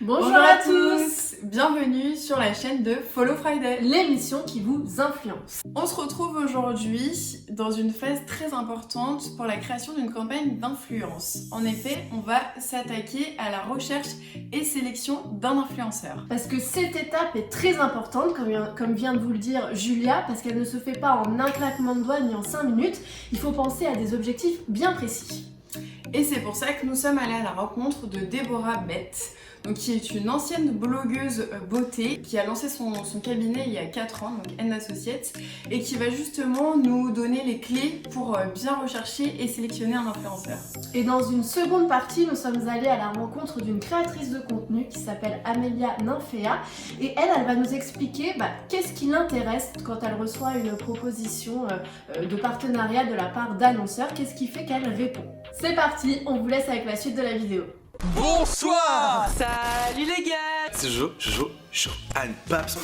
Bonjour à tous, bienvenue sur la chaîne de Follow Friday, l'émission qui vous influence. On se retrouve aujourd'hui dans une phase très importante pour la création d'une campagne d'influence. En effet, on va s'attaquer à la recherche et sélection d'un influenceur. Parce que cette étape est très importante, comme vient de vous le dire Julia, parce qu'elle ne se fait pas en un claquement de doigts ni en 5 minutes. Il faut penser à des objectifs bien précis. Et c'est pour ça que nous sommes allés à la rencontre de Déborah Bett, donc qui est une ancienne blogueuse beauté qui a lancé son cabinet il y a 4 ans, donc N Associates, et qui va justement nous donner les clés pour bien rechercher et sélectionner un influenceur. Et dans une seconde partie, nous sommes allés à la rencontre d'une créatrice de contenu qui s'appelle Amelia Ninfea, et elle va nous expliquer qu'est-ce qui l'intéresse quand elle reçoit une proposition de partenariat de la part d'annonceurs, qu'est-ce qui fait qu'elle répond. C'est parti, on vous laisse avec la suite de la vidéo. Bonsoir. Salut les gars. C'est Jojo, Anne Paps.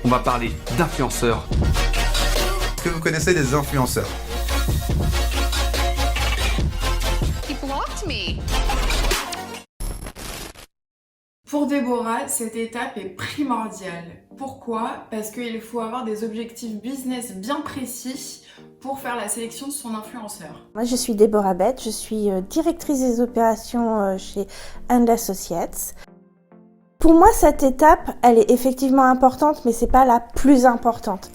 On va parler d'influenceurs. Est-ce que vous connaissez des influenceurs? He blocked me. Pour Déborah, cette étape est primordiale. Pourquoi? Parce qu'il faut avoir des objectifs business bien précis pour faire la sélection de son influenceur. Moi, je suis Déborah Bett, je suis directrice des opérations chez N Associates. Pour moi, cette étape, elle est effectivement importante, mais c'est pas la plus importante.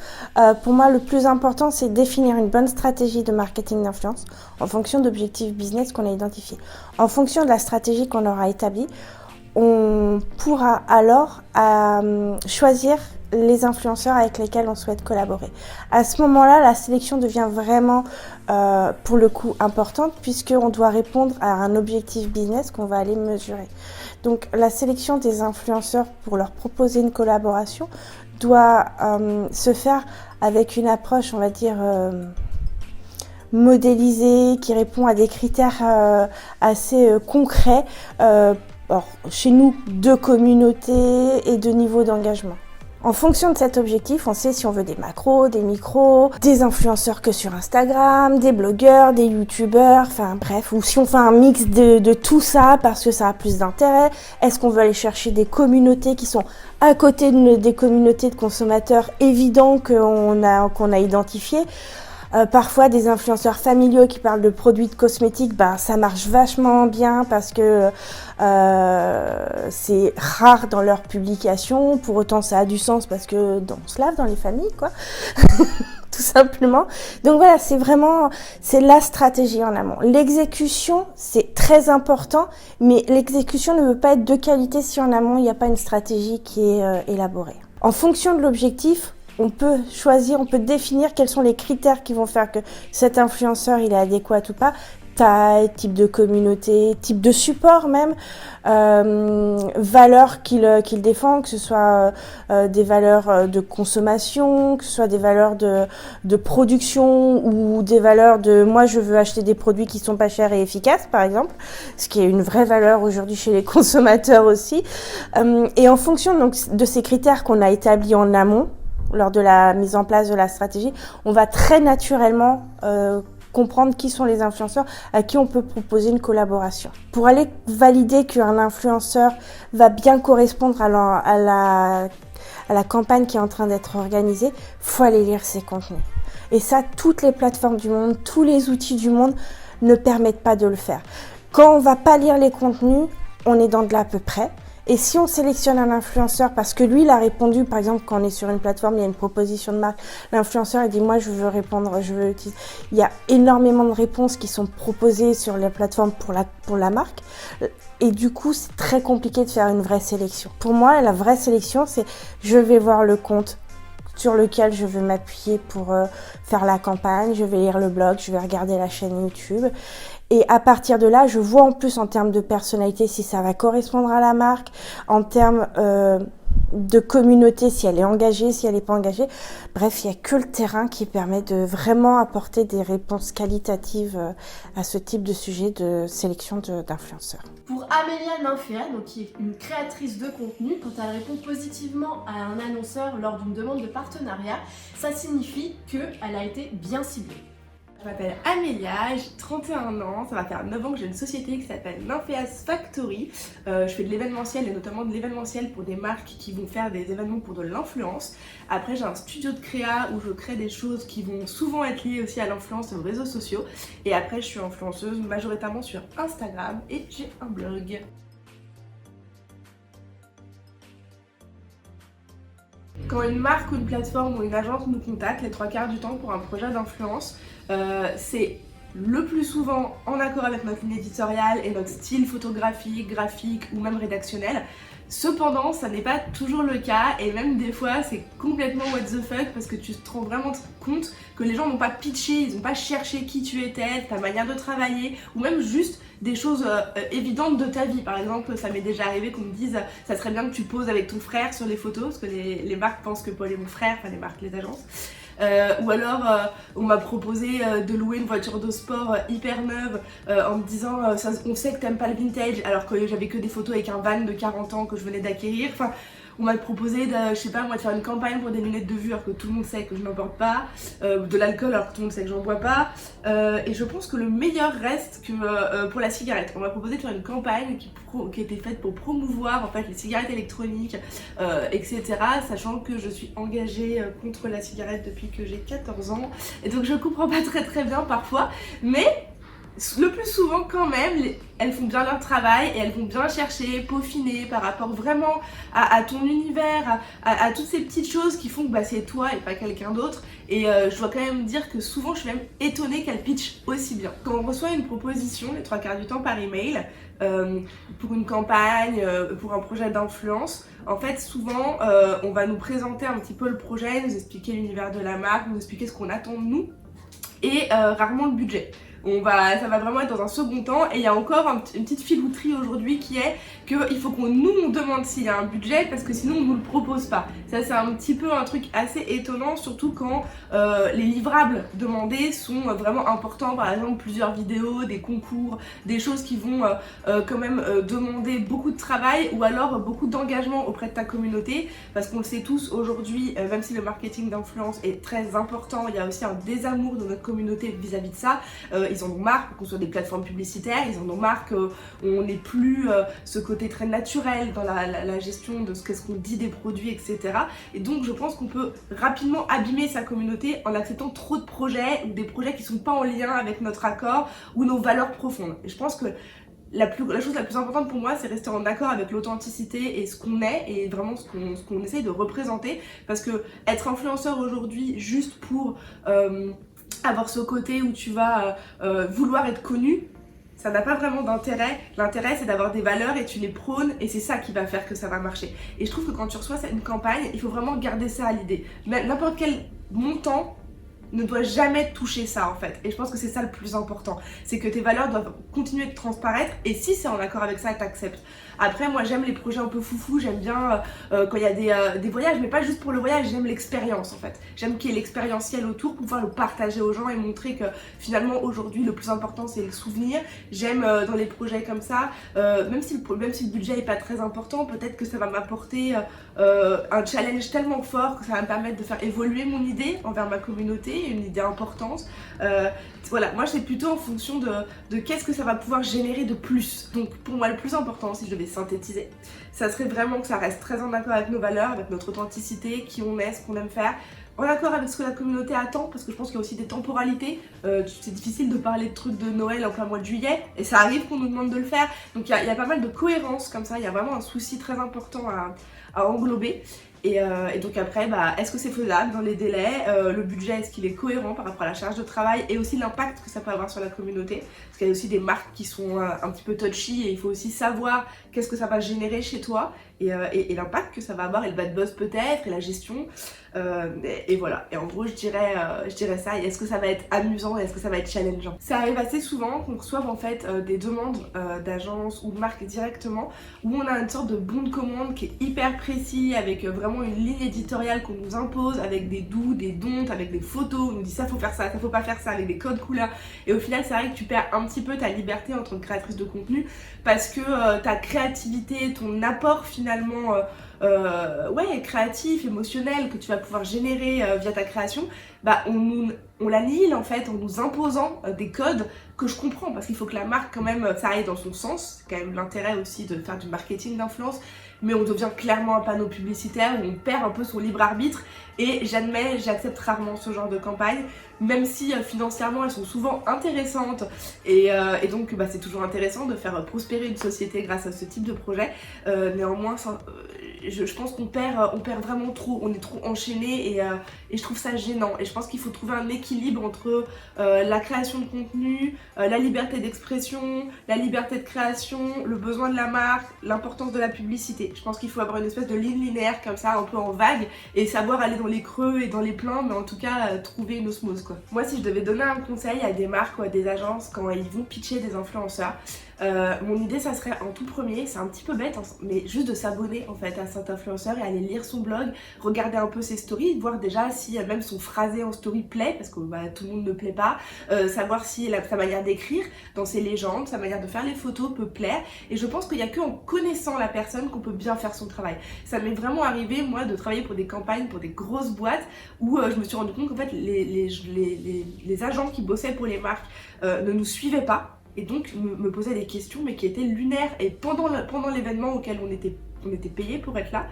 Pour moi, le plus important, c'est définir une bonne stratégie de marketing d'influence en fonction d'objectifs business qu'on a identifiés. En fonction de la stratégie qu'on aura établie, on pourra alors choisir les influenceurs avec lesquels on souhaite collaborer. À ce moment-là, la sélection devient vraiment, pour le coup, importante puisqu'on doit répondre à un objectif business qu'on va aller mesurer. Donc, la sélection des influenceurs pour leur proposer une collaboration doit se faire avec une approche, on va dire, modélisée, qui répond à des critères assez concrets. Alors, chez nous, de communauté et de niveau d'engagement. En fonction de cet objectif, on sait si on veut des macros, des micros, des influenceurs que sur Instagram, des blogueurs, des youtubeurs, enfin bref, ou si on fait un mix de tout ça parce que ça a plus d'intérêt. Est-ce qu'on veut aller chercher des communautés qui sont à côté des communautés de consommateurs évidents qu'on a identifiées? Parfois des influenceurs familiaux qui parlent de produits de cosmétiques, ça marche vachement bien parce que c'est rare dans leurs publications. Pour autant, ça a du sens parce que on se lave dans les familles, quoi. Tout simplement. Donc voilà, c'est la stratégie en amont. L'exécution, c'est très important, mais l'exécution ne veut pas être de qualité si en amont, il n'y a pas une stratégie qui est élaborée. En fonction de l'objectif, on peut choisir, on peut définir quels sont les critères qui vont faire que cet influenceur il est adéquat ou pas. Taille, type de communauté, type de support même, valeurs qu'il défend, que ce soit des valeurs de consommation, que ce soit des valeurs de production ou des valeurs de moi je veux acheter des produits qui sont pas chers et efficaces par exemple, ce qui est une vraie valeur aujourd'hui chez les consommateurs aussi. Et en fonction donc de ces critères qu'on a établis en amont, lors de la mise en place de la stratégie, on va très naturellement comprendre qui sont les influenceurs à qui on peut proposer une collaboration. Pour aller valider qu'un influenceur va bien correspondre à la campagne qui est en train d'être organisée, il faut aller lire ses contenus. Et ça, toutes les plateformes du monde, tous les outils du monde ne permettent pas de le faire. Quand on ne va pas lire les contenus, on est dans de l'à peu près. Et si on sélectionne un influenceur parce que lui, il a répondu, par exemple, quand on est sur une plateforme, il y a une proposition de marque, l'influenceur, il dit, moi, je veux répondre, je veux utiliser. Il y a énormément de réponses qui sont proposées sur les plateformes pour la marque. Et du coup, c'est très compliqué de faire une vraie sélection. Pour moi, la vraie sélection, c'est, je vais voir le compte sur lequel je veux m'appuyer pour faire la campagne, je vais lire le blog, je vais regarder la chaîne YouTube. Et à partir de là, je vois en plus en termes de personnalité si ça va correspondre à la marque, en termes de communauté, si elle est engagée, si elle n'est pas engagée. Bref, il n'y a que le terrain qui permet de vraiment apporter des réponses qualitatives à ce type de sujet de sélection d'influenceurs. Pour Amelia Ninfea, donc qui est une créatrice de contenu, quand elle répond positivement à un annonceur lors d'une demande de partenariat, ça signifie qu'elle a été bien ciblée. Je m'appelle Amélia, j'ai 31 ans, ça va faire 9 ans que j'ai une société qui s'appelle Nymphéas Factory. Je fais de l'événementiel et notamment de l'événementiel pour des marques qui vont faire des événements pour de l'influence. Après j'ai un studio de créa où je crée des choses qui vont souvent être liées aussi à l'influence et aux réseaux sociaux. Et après je suis influenceuse majoritairement sur Instagram et j'ai un blog. Quand une marque ou une plateforme ou une agence nous contacte, les 3/4 du temps pour un projet d'influence, c'est le plus souvent en accord avec notre ligne éditoriale et notre style photographique, graphique ou même rédactionnel. Cependant, ça n'est pas toujours le cas et même des fois c'est complètement what the fuck parce que tu te rends vraiment compte que les gens n'ont pas pitché, ils n'ont pas cherché qui tu étais, ta manière de travailler ou même juste des choses évidentes de ta vie. Par exemple, ça m'est déjà arrivé qu'on me dise ça serait bien que tu poses avec ton frère sur les photos parce que les marques pensent que Paul est mon frère, enfin les marques, les agences. Ou alors on m'a proposé de louer une voiture de sport hyper neuve en me disant on sait que t'aimes pas le vintage alors que j'avais que des photos avec un van de 40 ans que je venais d'acquérir. Enfin, on m'a proposé je sais pas moi, de faire une campagne pour des lunettes de vue alors que tout le monde sait que je n'en porte pas, de l'alcool alors que tout le monde sait que j'en bois pas, et je pense que le meilleur reste que pour la cigarette. On m'a proposé de faire une campagne qui était faite pour promouvoir en fait les cigarettes électroniques, etc. Sachant que je suis engagée contre la cigarette depuis que j'ai 14 ans et donc je comprends pas très bien parfois, mais le plus souvent quand même, elles font bien leur travail et elles vont bien chercher, peaufiner par rapport vraiment à ton univers, à toutes ces petites choses qui font que bah, c'est toi et pas quelqu'un d'autre. Et je dois quand même dire que souvent je suis même étonnée qu'elles pitchent aussi bien. Quand on reçoit une proposition, les 3/4 du temps par email, pour une campagne, pour un projet d'influence, en fait souvent on va nous présenter un petit peu le projet, nous expliquer l'univers de la marque, nous expliquer ce qu'on attend de nous et rarement le budget. Ça va vraiment être dans un second temps et il y a encore une petite filouterie aujourd'hui qui est qu'il faut qu'on nous demande s'il y a un budget parce que sinon on nous le propose pas. Ça c'est un petit peu un truc assez étonnant, surtout quand les livrables demandés sont vraiment importants, par exemple plusieurs vidéos, des concours, des choses qui vont quand même demander beaucoup de travail ou alors beaucoup d'engagement auprès de ta communauté, parce qu'on le sait tous aujourd'hui, même si le marketing d'influence est très important, il y a aussi un désamour de notre communauté vis-à-vis de ça. Ils en ont marre qu'on soit des plateformes publicitaires, ils en ont marre qu'on n'ait plus ce côté très naturel dans la gestion de qu'est-ce qu'on dit des produits, etc. Et donc je pense qu'on peut rapidement abîmer sa communauté en acceptant trop de projets ou des projets qui sont pas en lien avec notre accord ou nos valeurs profondes. Et je pense que la chose la plus importante pour moi, c'est rester en accord avec l'authenticité et ce qu'on est et vraiment ce qu'on essaye de représenter, parce que être influenceur aujourd'hui juste pour avoir ce côté où tu vas vouloir être connu, ça n'a pas vraiment d'intérêt. L'intérêt c'est d'avoir des valeurs et tu les prônes et c'est ça qui va faire que ça va marcher. Et je trouve que quand tu reçois une campagne, il faut vraiment garder ça à l'idée. N'importe quel montant ne doit jamais toucher ça en fait. Et je pense que c'est ça le plus important. C'est que tes valeurs doivent continuer de transparaître et si c'est en accord avec ça, t'acceptes. Après moi j'aime les projets un peu foufou, j'aime bien quand il y a des voyages, mais pas juste pour le voyage, j'aime l'expérience en fait. J'aime qu'il y ait l'expérientiel autour pour pouvoir le partager aux gens et montrer que finalement aujourd'hui le plus important c'est le souvenir. J'aime dans les projets comme ça, même si le budget est pas très important, peut-être que ça va m'apporter un challenge tellement fort que ça va me permettre de faire évoluer mon idée envers ma communauté, une idée importante. Voilà, moi c'est plutôt en fonction de qu'est-ce que ça va pouvoir générer de plus. Donc pour moi le plus important, si je devais synthétiser, ça serait vraiment que ça reste très en accord avec nos valeurs, avec notre authenticité, qui on est, ce qu'on aime faire, en accord avec ce que la communauté attend, parce que je pense qu'il y a aussi des temporalités. C'est difficile de parler de trucs de Noël en plein mois de juillet, et ça arrive qu'on nous demande de le faire. Donc il y a pas mal de cohérence comme ça, il y a vraiment un souci très important à englober. Et donc après, est-ce que c'est faisable dans les délais, le budget, est-ce qu'il est cohérent par rapport à la charge de travail et aussi l'impact que ça peut avoir sur la communauté, parce qu'il y a aussi des marques qui sont un petit peu touchy et il faut aussi savoir qu'est-ce que ça va générer chez toi et l'impact que ça va avoir et le bad buzz peut-être et la gestion. Et voilà, et en gros je dirais ça. Et est-ce que ça va être amusant et est-ce que ça va être challengeant? Ça arrive assez souvent qu'on reçoive en fait des demandes d'agences ou de marques directement où on a une sorte de bon de commande qui est hyper précis avec vraiment vraiment une ligne éditoriale qu'on nous impose avec des do's, des don'ts, avec des photos, on nous dit ça faut faire ça faut pas faire ça, avec des codes couleurs. Et au final c'est vrai que tu perds un petit peu ta liberté en tant que créatrice de contenu parce que ta créativité, ton apport finalement créatif, émotionnel que tu vas pouvoir générer via ta création, bah on l'annihile en fait en nous imposant des codes que je comprends parce qu'il faut que la marque quand même ça aille dans son sens, c'est quand même l'intérêt aussi de faire du marketing d'influence, mais on devient clairement un panneau publicitaire où on perd un peu son libre arbitre et j'accepte rarement ce genre de campagne, même si financièrement elles sont souvent intéressantes et donc c'est toujours intéressant de faire prospérer une société grâce à ce type de projet. Néanmoins je pense qu'on perd vraiment trop, on est trop enchaîné et je trouve ça gênant et je pense qu'il faut trouver un équilibre entre la création de contenu, la liberté d'expression, la liberté de création, le besoin de la marque, l'importance de la publicité. Je pense qu'il faut avoir une espèce de ligne linéaire comme ça, un peu en vague et savoir aller dans les creux et dans les pleins, mais en tout cas trouver une osmose quoi. Moi si je devais donner un conseil à des marques ou à des agences quand ils vont pitcher des influenceurs, mon idée ça serait en tout premier, c'est un petit peu bête mais juste de s'abonner en fait à cet influenceur et aller lire son blog, regarder un peu ses stories, voir déjà si même son phrasé en story plaît parce que tout le monde ne plaît pas, savoir si sa manière d'écrire dans ses légendes, sa manière de faire les photos peut plaire et je pense qu'il n'y a qu'en connaissant la personne qu'on peut bien faire son travail. Ça m'est vraiment arrivé moi de travailler pour des campagnes, pour des grosses boîtes où je me suis rendu compte qu'en fait les agents qui bossaient pour les marques ne nous suivaient pas et donc me posaient des questions mais qui étaient lunaires et pendant l'événement auquel on était payé pour être là,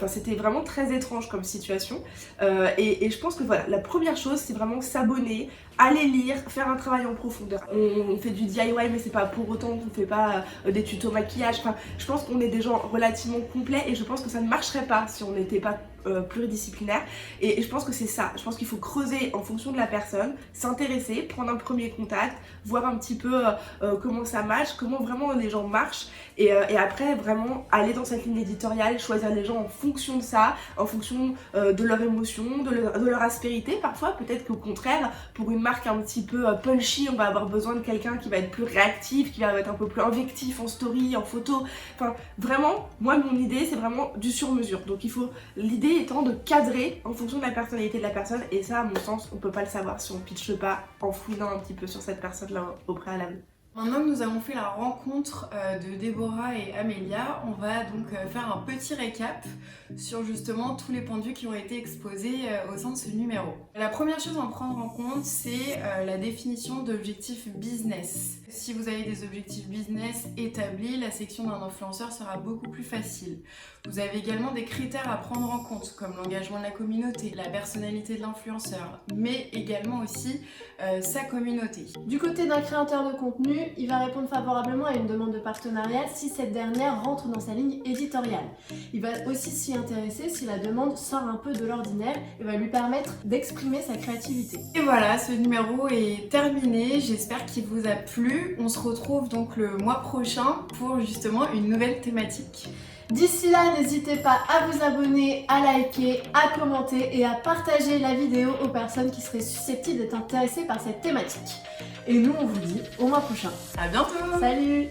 c'était vraiment très étrange comme situation et je pense que voilà, la première chose c'est vraiment s'abonner, aller lire, faire un travail en profondeur. On fait du DIY mais c'est pas pour autant qu'on fait pas des tutos maquillage, je pense qu'on est des gens relativement complets et je pense que ça ne marcherait pas si on n'était pas pluridisciplinaire et je pense que c'est ça, je pense qu'il faut creuser en fonction de la personne, s'intéresser, prendre un premier contact, voir un petit peu comment ça marche, comment vraiment les gens marchent et après vraiment aller dans cette ligne éditoriale, choisir les gens en fonction de ça, en fonction de leur émotion, de leur aspérité parfois, peut-être qu'au contraire pour une marque un petit peu punchy on va avoir besoin de quelqu'un qui va être plus réactif, qui va être un peu plus invectif en story, en photo, vraiment moi mon idée c'est vraiment du sur-mesure, donc l'idée étant de cadrer en fonction de la personnalité de la personne et ça à mon sens on peut pas le savoir si on pitche pas en fouinant un petit peu sur cette personne là au préalable. Maintenant que nous avons fait la rencontre de Déborah et Amélia, on va donc faire un petit récap sur justement tous les points de vue qui ont été exposés au sein de ce numéro. La première chose à prendre en compte, c'est la définition d'objectifs business. Si vous avez des objectifs business établis, la section d'un influenceur sera beaucoup plus facile. Vous avez également des critères à prendre en compte, comme l'engagement de la communauté, la personnalité de l'influenceur, mais également aussi sa communauté. Du côté d'un créateur de contenu, il va répondre favorablement à une demande de partenariat si cette dernière rentre dans sa ligne éditoriale. Il va aussi s'y intéresser si la demande sort un peu de l'ordinaire et va lui permettre d'exprimer sa créativité. Et voilà, ce numéro est terminé, j'espère qu'il vous a plu. On se retrouve donc le mois prochain pour justement une nouvelle thématique. D'ici là, n'hésitez pas à vous abonner, à liker, à commenter et à partager la vidéo aux personnes qui seraient susceptibles d'être intéressées par cette thématique. Et nous, on vous dit au mois prochain. À bientôt! Salut!